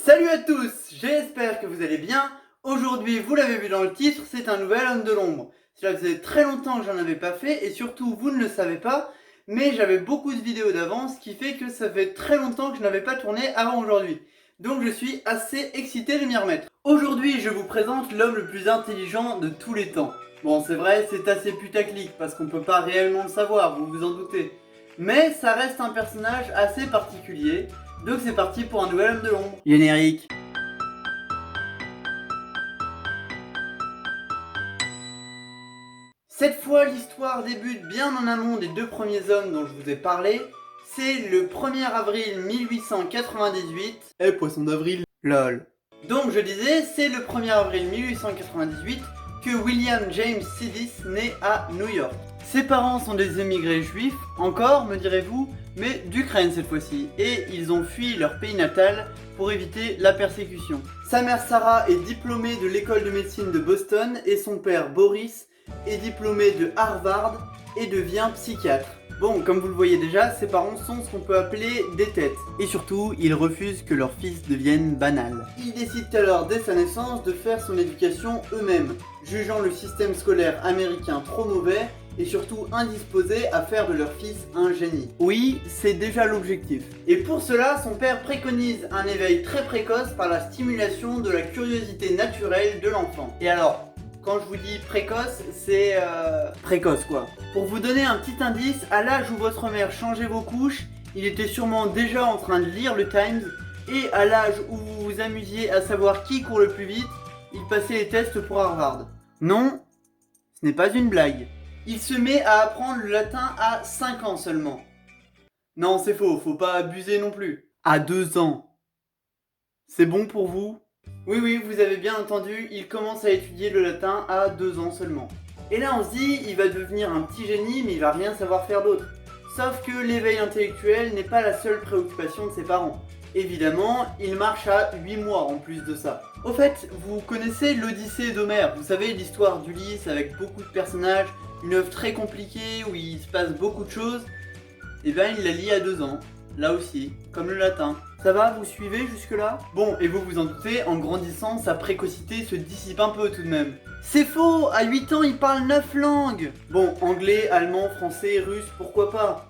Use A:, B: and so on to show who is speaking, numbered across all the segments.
A: Salut à tous, j'espère que vous allez bien. Aujourd'hui, vous l'avez vu dans le titre, c'est un nouvel homme de l'ombre. Cela faisait très longtemps que j'en avais pas fait et surtout vous ne le savez pas, mais j'avais beaucoup de vidéos d'avance, ce qui fait que ça fait très longtemps que je n'avais pas tourné avant aujourd'hui. Donc je suis assez excité de m'y remettre. Aujourd'hui, je vous présente l'homme le plus intelligent de tous les temps. Bon, c'est vrai, c'est assez putaclic parce qu'on peut pas réellement le savoir, vous vous en doutez. Mais ça reste un personnage assez particulier. Donc c'est parti pour un nouvel homme de l'ombre. Générique. Cette fois, l'histoire débute bien en amont des deux premiers hommes dont je vous ai parlé. C'est le 1er avril 1898. Poisson d'avril. Lol. Donc je disais, c'est le 1er avril 1898 que William James Sidis naît à New York. Ses parents sont des émigrés juifs, encore me direz-vous, mais d'Ukraine cette fois-ci, et ils ont fui leur pays natal pour éviter la persécution. Sa mère Sarah est diplômée de l'école de médecine de Boston et son père Boris est diplômé de Harvard et devient psychiatre. Bon, comme vous le voyez déjà, ses parents sont ce qu'on peut appeler des têtes. Et surtout, ils refusent que leur fils devienne banal. Ils décident alors dès sa naissance de faire son éducation eux-mêmes, jugeant le système scolaire américain trop mauvais et surtout indisposés à faire de leur fils un génie. Oui, c'est déjà l'objectif. Et pour cela, son père préconise un éveil très précoce par la stimulation de la curiosité naturelle de l'enfant. Et alors, quand je vous dis précoce, c'est précoce quoi. Pour vous donner un petit indice, à l'âge où votre mère changeait vos couches, il était sûrement déjà en train de lire le Times, et à l'âge où vous vous amusiez à savoir qui court le plus vite, il passait les tests pour Harvard. Non, ce n'est pas une blague. Il se met à apprendre le latin à 5 ans seulement. Non, c'est faux, faut pas abuser non plus. À 2 ans. C'est bon pour vous ? Oui, vous avez bien entendu, il commence à étudier le latin à 2 ans seulement. Et là on se dit, il va devenir un petit génie, mais il va rien savoir faire d'autre. Sauf que l'éveil intellectuel n'est pas la seule préoccupation de ses parents. Évidemment, il marche à 8 mois en plus de ça. Au fait, vous connaissez l'Odyssée d'Homère, vous savez l'histoire d'Ulysse avec beaucoup de personnages, une œuvre très compliquée où il se passe beaucoup de choses. Et ben il la lit à 2 ans, là aussi, comme le latin. Ça va, vous suivez jusque-là ? Bon, et vous vous en doutez, en grandissant, sa précocité se dissipe un peu tout de même. C'est faux ! À 8 ans, il parle 9 langues ! Bon, anglais, allemand, français, russe, pourquoi pas ?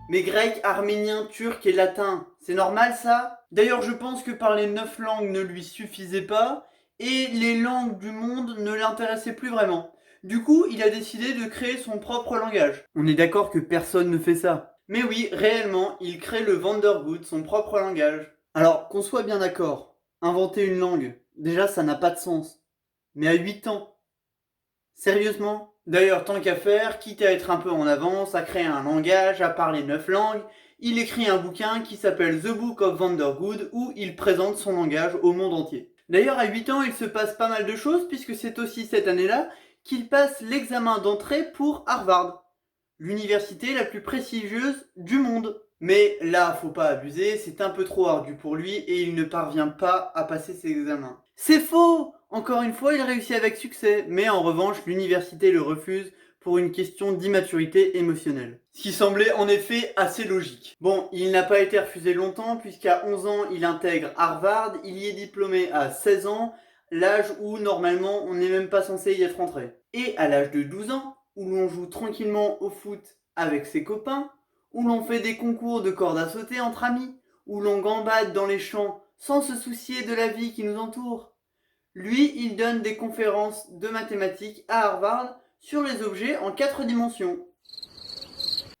A: Mais grec, arménien, turc et latin, c'est normal ça ? D'ailleurs, je pense que parler 9 langues ne lui suffisait pas, et les langues du monde ne l'intéressaient plus vraiment. Du coup, il a décidé de créer son propre langage. On est d'accord que personne ne fait ça. Mais oui, réellement, il crée le Vandergood, son propre langage. Alors, qu'on soit bien d'accord, inventer une langue, déjà ça n'a pas de sens. Mais à 8 ans, sérieusement ? D'ailleurs, tant qu'à faire, quitte à être un peu en avance, à créer un langage, à parler 9 langues, il écrit un bouquin qui s'appelle The Book of Vandergood où il présente son langage au monde entier. D'ailleurs, à 8 ans, il se passe pas mal de choses puisque c'est aussi cette année-là qu'il passe l'examen d'entrée pour Harvard, l'université la plus prestigieuse du monde. Mais là, faut pas abuser, c'est un peu trop ardu pour lui et il ne parvient pas à passer ses examens. C'est faux ! Encore une fois, il réussit avec succès, mais en revanche, l'université le refuse pour une question d'immaturité émotionnelle. Ce qui semblait en effet assez logique. Bon, il n'a pas été refusé longtemps puisqu'à 11 ans, il intègre Harvard, il y est diplômé à 16 ans, l'âge où normalement on n'est même pas censé y être entré. Et à l'âge de 12 ans, où l'on joue tranquillement au foot avec ses copains, où l'on fait des concours de corde à sauter entre amis, où l'on gambade dans les champs sans se soucier de la vie qui nous entoure. Lui, il donne des conférences de mathématiques à Harvard sur les objets en 4 dimensions.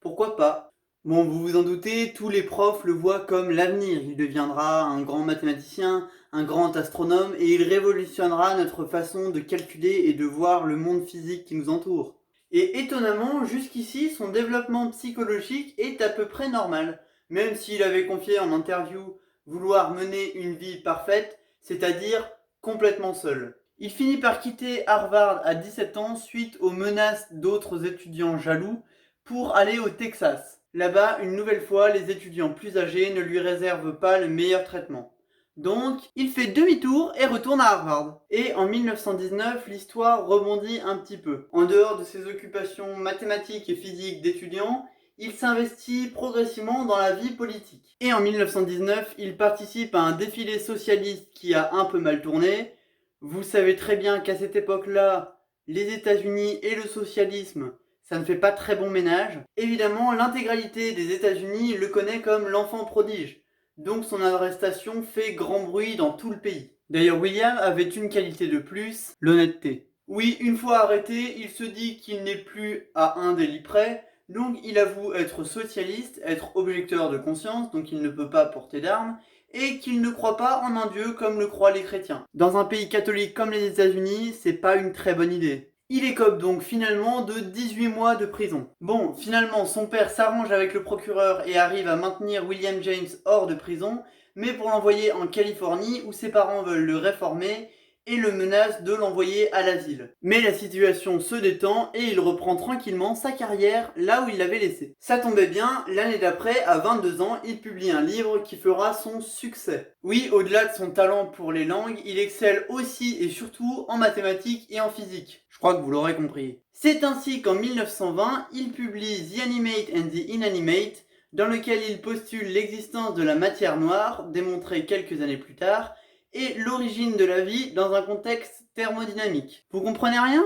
A: Pourquoi pas ? Bon, vous vous en doutez, tous les profs le voient comme l'avenir. Il deviendra un grand mathématicien, un grand astronome, et il révolutionnera notre façon de calculer et de voir le monde physique qui nous entoure. Et étonnamment, jusqu'ici, son développement psychologique est à peu près normal, même s'il avait confié en interview vouloir mener une vie parfaite, c'est-à-dire complètement seul. Il finit par quitter Harvard à 17 ans suite aux menaces d'autres étudiants jaloux pour aller au Texas. Là-bas, une nouvelle fois, les étudiants plus âgés ne lui réservent pas le meilleur traitement. Donc, il fait demi-tour et retourne à Harvard. Et en 1919, l'histoire rebondit un petit peu. En dehors de ses occupations mathématiques et physiques d'étudiant, il s'investit progressivement dans la vie politique. Et en 1919, il participe à un défilé socialiste qui a un peu mal tourné. Vous savez très bien qu'à cette époque-là, les États-Unis et le socialisme, ça ne fait pas très bon ménage. Évidemment, l'intégralité des États-Unis le connaît comme l'enfant prodige. Donc son arrestation fait grand bruit dans tout le pays. D'ailleurs, William avait une qualité de plus, l'honnêteté. Oui, une fois arrêté, il se dit qu'il n'est plus à un délit près, donc il avoue être socialiste, être objecteur de conscience, donc il ne peut pas porter d'armes, et qu'il ne croit pas en un dieu comme le croient les chrétiens. Dans un pays catholique comme les États-Unis, c'est pas une très bonne idée. Il écope donc finalement de 18 mois de prison. Bon, finalement, son père s'arrange avec le procureur et arrive à maintenir William James hors de prison, mais pour l'envoyer en Californie où ses parents veulent le réformer et le menacent de l'envoyer à l'asile. Mais la situation se détend et il reprend tranquillement sa carrière là où il l'avait laissée. Ça tombait bien, l'année d'après, à 22 ans, il publie un livre qui fera son succès. Oui, au-delà de son talent pour les langues, il excelle aussi et surtout en mathématiques et en physique. Je crois que vous l'aurez compris. C'est ainsi qu'en 1920, il publie The Animate and the Inanimate, dans lequel il postule l'existence de la matière noire, démontrée quelques années plus tard, et l'origine de la vie dans un contexte thermodynamique. Vous comprenez rien?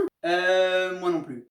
A: Moi non plus.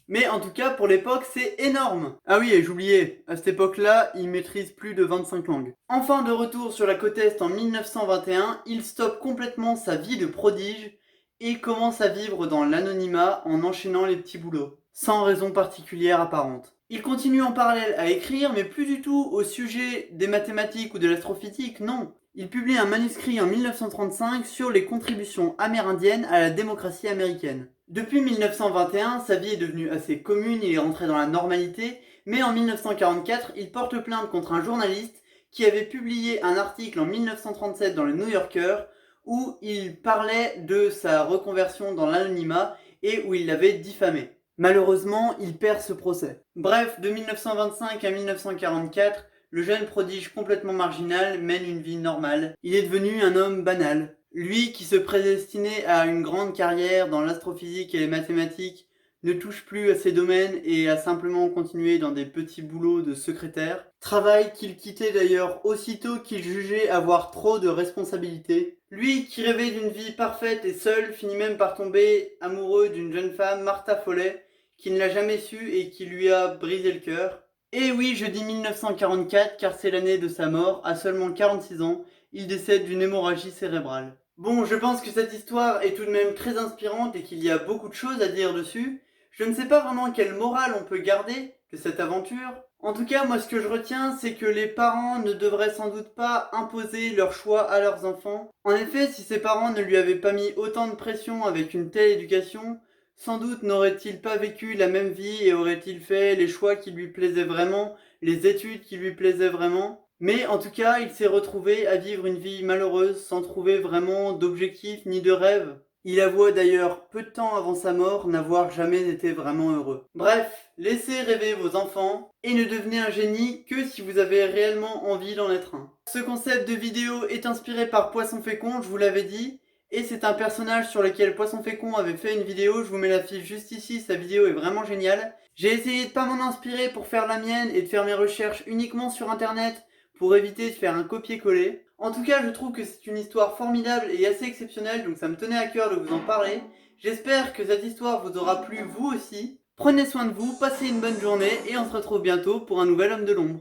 A: Mais en tout cas, pour l'époque, c'est énorme. Ah oui, et j'oubliais, à cette époque-là, il maîtrise plus de 25 langues. Enfin, de retour sur la côte Est en 1921, il stoppe complètement sa vie de prodige et commence à vivre dans l'anonymat en enchaînant les petits boulots, sans raison particulière apparente. Il continue en parallèle à écrire, mais plus du tout au sujet des mathématiques ou de l'astrophysique, non. Il publie un manuscrit en 1935 sur les contributions amérindiennes à la démocratie américaine. Depuis 1921, sa vie est devenue assez commune, il est rentré dans la normalité, mais en 1944, il porte plainte contre un journaliste qui avait publié un article en 1937 dans le New Yorker où il parlait de sa reconversion dans l'anonymat et où il l'avait diffamé. Malheureusement, il perd ce procès. Bref, de 1925 à 1944, le jeune prodige complètement marginal mène une vie normale. Il est devenu un homme banal. Lui qui se prédestinait à une grande carrière dans l'astrophysique et les mathématiques ne touche plus à ces domaines et a simplement continué dans des petits boulots de secrétaire. Travail qu'il quittait d'ailleurs aussitôt qu'il jugeait avoir trop de responsabilités. Lui qui rêvait d'une vie parfaite et seule finit même par tomber amoureux d'une jeune femme, Martha Foley, qui ne l'a jamais su et qui lui a brisé le cœur. Et oui, je dis 1944 car c'est l'année de sa mort, à seulement 46 ans, il décède d'une hémorragie cérébrale. Bon, je pense que cette histoire est tout de même très inspirante et qu'il y a beaucoup de choses à dire dessus. Je ne sais pas vraiment quelle morale on peut garder de cette aventure. En tout cas, moi ce que je retiens, c'est que les parents ne devraient sans doute pas imposer leur choix à leurs enfants. En effet, si ses parents ne lui avaient pas mis autant de pression avec une telle éducation, sans doute n'aurait-il pas vécu la même vie et aurait-il fait les choix qui lui plaisaient vraiment, les études qui lui plaisaient vraiment. Mais en tout cas, il s'est retrouvé à vivre une vie malheureuse sans trouver vraiment d'objectif ni de rêve. Il avoua d'ailleurs peu de temps avant sa mort n'avoir jamais été vraiment heureux. Bref, laissez rêver vos enfants et ne devenez un génie que si vous avez réellement envie d'en être un. Ce concept de vidéo est inspiré par Poisson Fécond, je vous l'avais dit, et c'est un personnage sur lequel Poisson Fécond avait fait une vidéo, je vous mets la fiche juste ici, sa vidéo est vraiment géniale. J'ai essayé de pas m'en inspirer pour faire la mienne et de faire mes recherches uniquement sur internet pour éviter de faire un copier-coller. En tout cas, je trouve que c'est une histoire formidable et assez exceptionnelle, donc ça me tenait à cœur de vous en parler. J'espère que cette histoire vous aura plu vous aussi. Prenez soin de vous, passez une bonne journée et on se retrouve bientôt pour un nouvel Homme de l'Ombre.